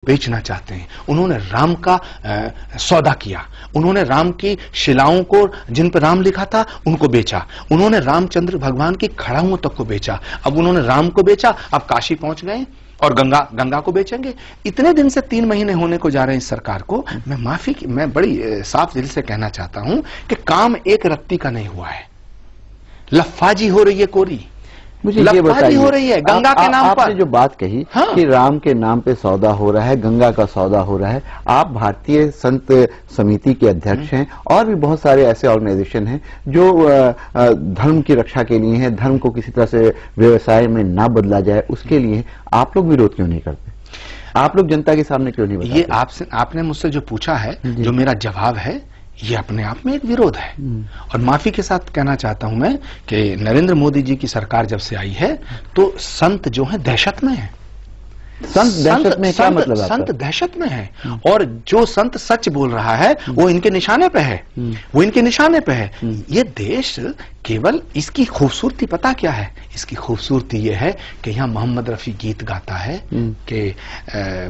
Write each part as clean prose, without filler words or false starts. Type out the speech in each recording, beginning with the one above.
बेचना चाहते हैं। उन्होंने राम का सौदा किया, उन्होंने राम की शिलाओं को जिन पर राम लिखा था उनको बेचा, उन्होंने रामचंद्र भगवान की खड़ाओं तक को बेचा। अब उन्होंने राम को बेचा, अब काशी पहुंच गए और गंगा को बेचेंगे। इतने दिन से 3 महीने होने को जा रहे हैं इस सरकार को। मैं बड़ी साफ दिल से कहना चाहता हूं कि काम एक रत्ती का नहीं हुआ है, लफ्फाजी हो रही है कोरी, मुझे ये बताइए, हो रही है गंगा के नाम पर। आपने जो बात कही कि राम के नाम पे सौदा हो रहा है, गंगा का सौदा हो रहा है। आप भारतीय संत समिति के अध्यक्ष हैं और भी बहुत सारे ऐसे ऑर्गेनाइजेशन हैं जो धर्म की रक्षा के लिए हैं, धर्म को किसी तरह से व्यवसाय में ना बदला जाए उसके लिए। आप लोग विरोध क्यों नहीं करते? आप लोग जनता के सामने क्यों नहीं बताते? ये आपने मुझसे जो पूछा है, जो मेरा जवाब है, ये अपने आप में एक विरोध है। और माफी के साथ कहना चाहता हूं मैं कि नरेंद्र मोदी जी की सरकार जब से आई है तो संत जो है दहशत में है। संत दहशत में क्या मतलब? संत दहशत में है और जो संत सच बोल रहा है वो इनके निशाने पे है, वो इनके निशाने पे है। ये देश केवल इसकी खूबसूरती पता क्या है? इसकी खूबसूरती ये है कि यहाँ मोहम्मद रफी गीत गाता है कि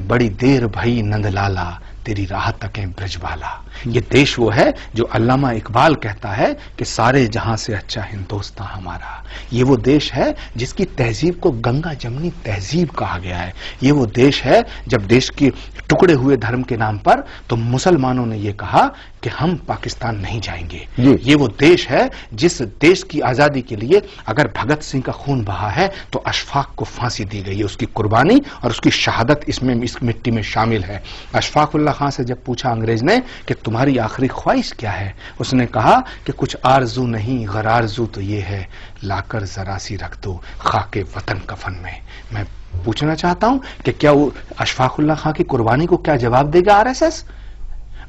बड़ी देर भई नंदलाला तेरी राह तकें ब्रजवाला। ये देश वो है जो अल्लामा इकबाल कहता है कि सारे जहां से अच्छा हिंदुस्तान हमारा। ये वो देश है जिसकी तहजीब को गंगा जमनी तहजीब कहा गया है। ये वो देश है जब देश के टुकड़े हुए धर्म के नाम पर तो मुसलमानों ने ये कहा कि हम पाकिस्तान नहीं जाएंगे। ये वो देश है जिस देश की आजादी के लिए अगर भगत सिंह का खून बहा है तो अशफाक को फांसी दी गई है। उसकी कुर्बानी और उसकी शहादत इसमें इस मिट्टी में शामिल है। अशफाक उल्लाह खां से जब पूछा अंग्रेज ने कि तुम्हारी आखिरी ख्वाहिश क्या है, उसने कहा कि कुछ आरजू नहीं गरारजू तो ये है लाकर जरा सी रख दो खाके वतन कफन में। मैं पूछना चाहता हूं कि क्या वो अशफाक उल्लाह खां की कुर्बानी को क्या जवाब देगा आरएसएस?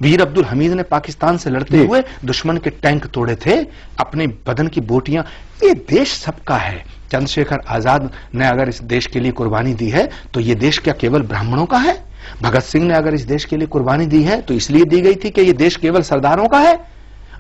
वीर अब्दुल हमीद ने पाकिस्तान से लड़ते हुए दुश्मन के टैंक तोड़े थे, अपने बदन की बोटियां। ये देश सबका है। चंद्रशेखर आजाद ने अगर इस देश के लिए कुर्बानी दी है तो ये देश क्या केवल ब्राह्मणों का है? भगत सिंह ने अगर इस देश के लिए कुर्बानी दी है तो इसलिए दी गई थी कि ये देश केवल सरदारों का है?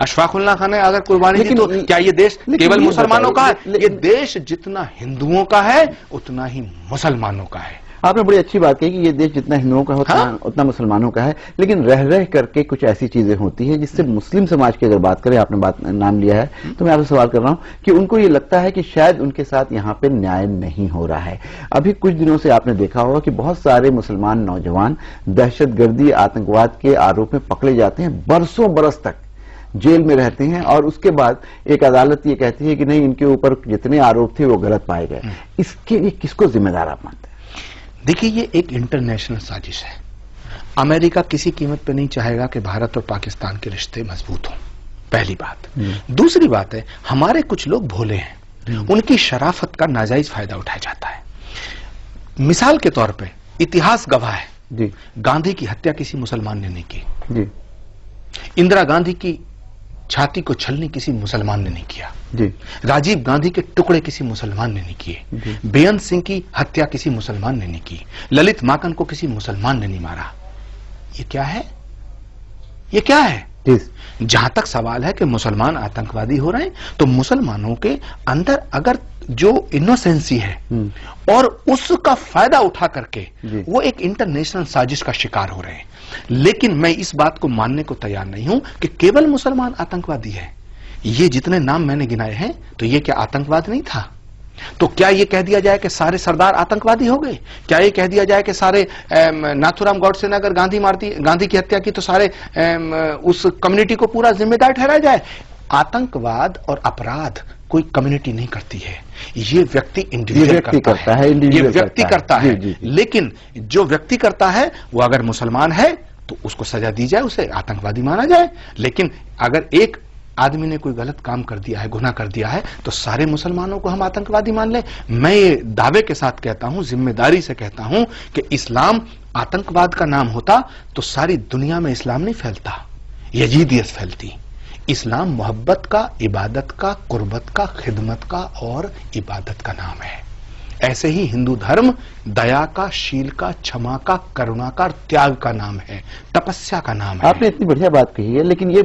अशफाक उल्लाह खान ने अगर कुर्बानी दी तो क्या ये देश केवल मुसलमानों का है? ये देश जितना हिंदुओं का है उतना ही मुसलमानों का है। आपने बड़ी अच्छी बात कही कि ये देश जितना हिंदुओं का होता है उतना मुसलमानों का है, लेकिन रह रह करके कुछ ऐसी चीजें होती हैं जिससे मुस्लिम समाज की अगर बात करें, आपने नाम लिया है तो मैं आपसे सवाल कर रहा हूं कि उनको ये लगता है कि शायद उनके साथ यहाँ पे न्याय नहीं हो रहा है। अभी कुछ दिनों से आपने देखा होगा कि बहुत सारे मुसलमान नौजवान दहशतगर्दी आतंकवाद के आरोप में पकड़े जाते हैं, बरसों बरस तक जेल में रहते हैं और उसके बाद एक अदालत ये कहती है कि नहीं, इनके ऊपर जितने आरोप थे वो गलत पाए गए। इसके लिए किसको जिम्मेदार आप मानते हैं? देखिए, ये एक इंटरनेशनल साजिश है। अमेरिका किसी कीमत पे नहीं चाहेगा कि भारत और पाकिस्तान के रिश्ते मजबूत हों, पहली बात। दूसरी बात है, हमारे कुछ लोग भोले हैं, उनकी शराफत का नाजायज फायदा उठाया जाता है। मिसाल के तौर पे इतिहास गवाह है, गांधी की हत्या किसी मुसलमान ने नहीं की। इंदिरा गांधी की छाती को छलनी किसी मुसलमान ने नहीं किया। राजीव गांधी के टुकड़े किसी मुसलमान ने नहीं किए। बेअंत सिंह की हत्या किसी मुसलमान ने नहीं की। ललित माकन को किसी मुसलमान ने नहीं मारा। ये क्या है? ये क्या है? जहां तक सवाल है कि मुसलमान आतंकवादी हो रहे हैं तो मुसलमानों के अंदर अगर जो इनोसेंसी है और उसका फायदा उठा करके वो एक इंटरनेशनल साजिश का शिकार हो रहे हैं। लेकिन मैं इस बात को मानने को तैयार नहीं हूं कि केवल मुसलमान आतंकवादी है। ये जितने नाम मैंने गिनाए हैं तो ये क्या आतंकवाद नहीं था? तो क्या ये कह दिया जाए कि सारे सरदार आतंकवादी हो गए? क्या ये कह दिया जाए कि सारे नाथुराम गॉडसे ने अगर गांधी की हत्या की तो सारे उस कम्युनिटी को पूरा जिम्मेदार ठहराया जाए? आतंकवाद और अपराध कोई कम्युनिटी नहीं करती है, ये व्यक्ति इंडिविजुअल करता है। ये व्यक्ति करता है। लेकिन जो व्यक्ति करता है वो अगर मुसलमान है तो उसको सजा दी जाए, उसे आतंकवादी माना जाए। लेकिन अगर एक आदमी ने कोई गलत काम कर दिया है, गुनाह कर दिया है, तो सारे मुसलमानों को हम आतंकवादी मान लें? मैं ये दावे के साथ कहता हूं, जिम्मेदारी से कहता हूं कि इस्लाम आतंकवाद का नाम होता तो सारी दुनिया में इस्लाम नहीं फैलता, यजीदियत फैलती। इस्लाम मोहब्बत का, इबादत का, कुर्बत का, खिदमत का और इबादत का नाम है। ऐसे ही हिंदू धर्म दया का, शील का, क्षमा का, करुणा का, त्याग का नाम है, तपस्या का नाम है। आपने इतनी बढ़िया बात कही है, लेकिन ये